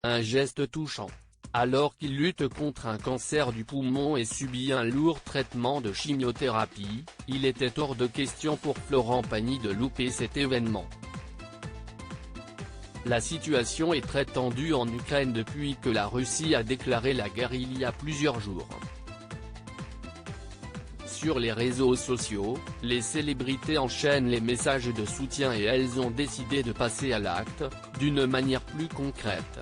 Un geste touchant. Alors qu'il lutte contre un cancer du poumon et subit un lourd traitement de chimiothérapie, il était hors de question pour Florent Pagny de louper cet événement. La situation est très tendue en Ukraine depuis que la Russie a déclaré la guerre il y a plusieurs jours. Sur les réseaux sociaux, les célébrités enchaînent les messages de soutien et elles ont décidé de passer à l'acte, d'une manière plus concrète.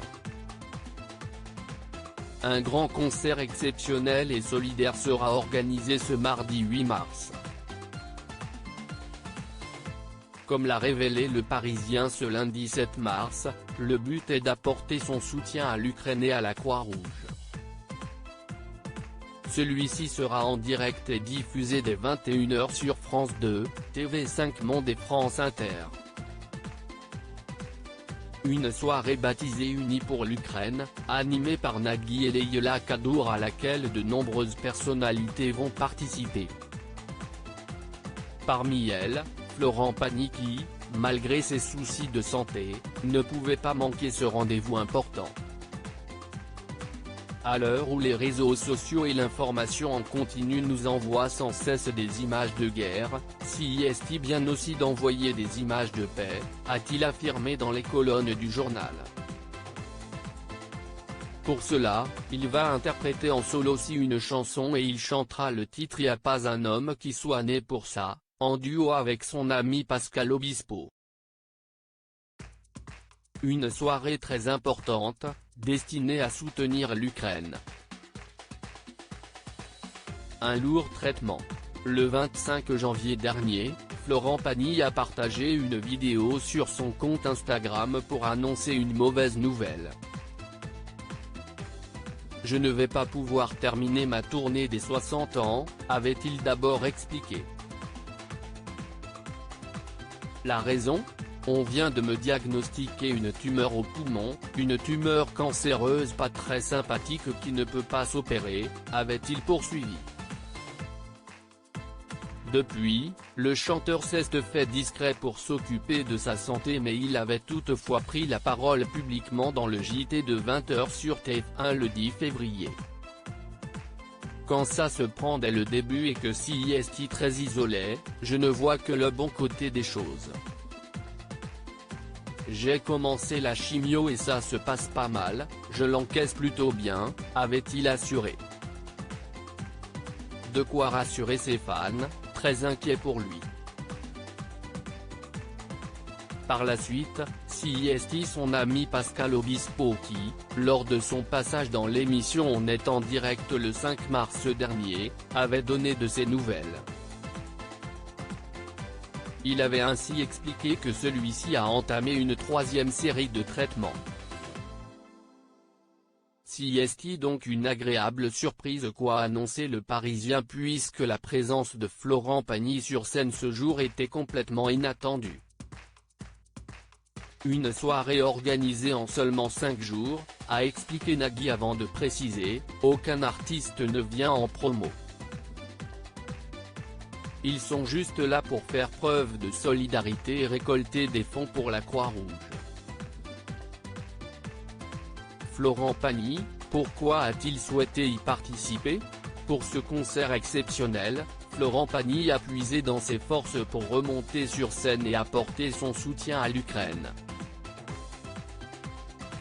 Un grand concert exceptionnel et solidaire sera organisé ce mardi 8 mars. Comme l'a révélé Le Parisien ce lundi 7 mars, le but est d'apporter son soutien à l'Ukraine et à la Croix-Rouge. Celui-ci sera en direct et diffusé dès 21 h sur France 2, TV5 Monde et France Inter. Une soirée baptisée Unis pour l'Ukraine, animée par Nagui et Leïla Kadour à laquelle de nombreuses personnalités vont participer. Parmi elles, Florent Pagny qui, malgré ses soucis de santé, ne pouvait pas manquer ce rendez-vous important. À l'heure où les réseaux sociaux et l'information en continu nous envoient sans cesse des images de guerre, est-il bien aussi d'envoyer des images de paix, a-t-il affirmé dans les colonnes du journal. Pour cela, il va interpréter en solo une chanson et il chantera le titre Y a pas un homme qui soit né pour ça, en duo avec son ami Pascal Obispo. Une soirée très importante, destinée à soutenir l'Ukraine. Un lourd traitement. Le 25 janvier dernier, Florent Pagny a partagé une vidéo sur son compte Instagram pour annoncer une mauvaise nouvelle. Je ne vais pas pouvoir terminer ma tournée des 60 ans, avait-il d'abord expliqué. La raison ? On vient de me diagnostiquer une tumeur au poumon, une tumeur cancéreuse pas très sympathique qui ne peut pas s'opérer, avait-il poursuivi. Depuis, le chanteur s'est fait discret pour s'occuper de sa santé mais il avait toutefois pris la parole publiquement dans le JT de 20 h sur TF1 le 10 février. Quand ça se prend dès le début et que est très isolé, je ne vois que le bon côté des choses. J'ai commencé la chimio et ça se passe pas mal, je l'encaisse plutôt bien, avait-il assuré. De quoi rassurer ses fans, très inquiets pour lui. Par la suite, son ami Pascal Obispo qui, lors de son passage dans l'émission On est en direct le 5 mars dernier, avait donné de ses nouvelles. Il avait ainsi expliqué que celui-ci a entamé une troisième série de traitements. Donc une agréable surprise quoi annoncer Le Parisien puisque la présence de Florent Pagny sur scène ce jour était complètement inattendue. Une soirée organisée en seulement 5 jours, a expliqué Nagui avant de préciser, aucun artiste ne vient en promo. Ils sont juste là pour faire preuve de solidarité et récolter des fonds pour la Croix-Rouge. Florent Pagny, pourquoi a-t-il souhaité y participer ? Pour ce concert exceptionnel, Florent Pagny a puisé dans ses forces pour remonter sur scène et apporter son soutien à l'Ukraine.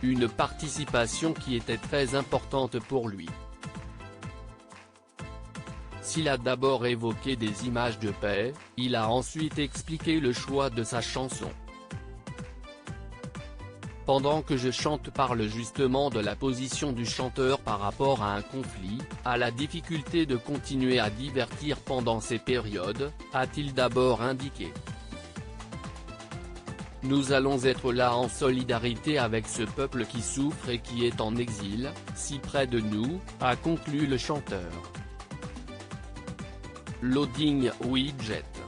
Une participation qui était très importante pour lui. S'il a d'abord évoqué des images de paix, il a ensuite expliqué le choix de sa chanson. Pendant que je chante parle justement de la position du chanteur par rapport à un conflit, à la difficulté de continuer à divertir pendant ces périodes, a-t-il d'abord indiqué. Nous allons être là en solidarité avec ce peuple qui souffre et qui est en exil, si près de nous, a conclu le chanteur. Loading Widget.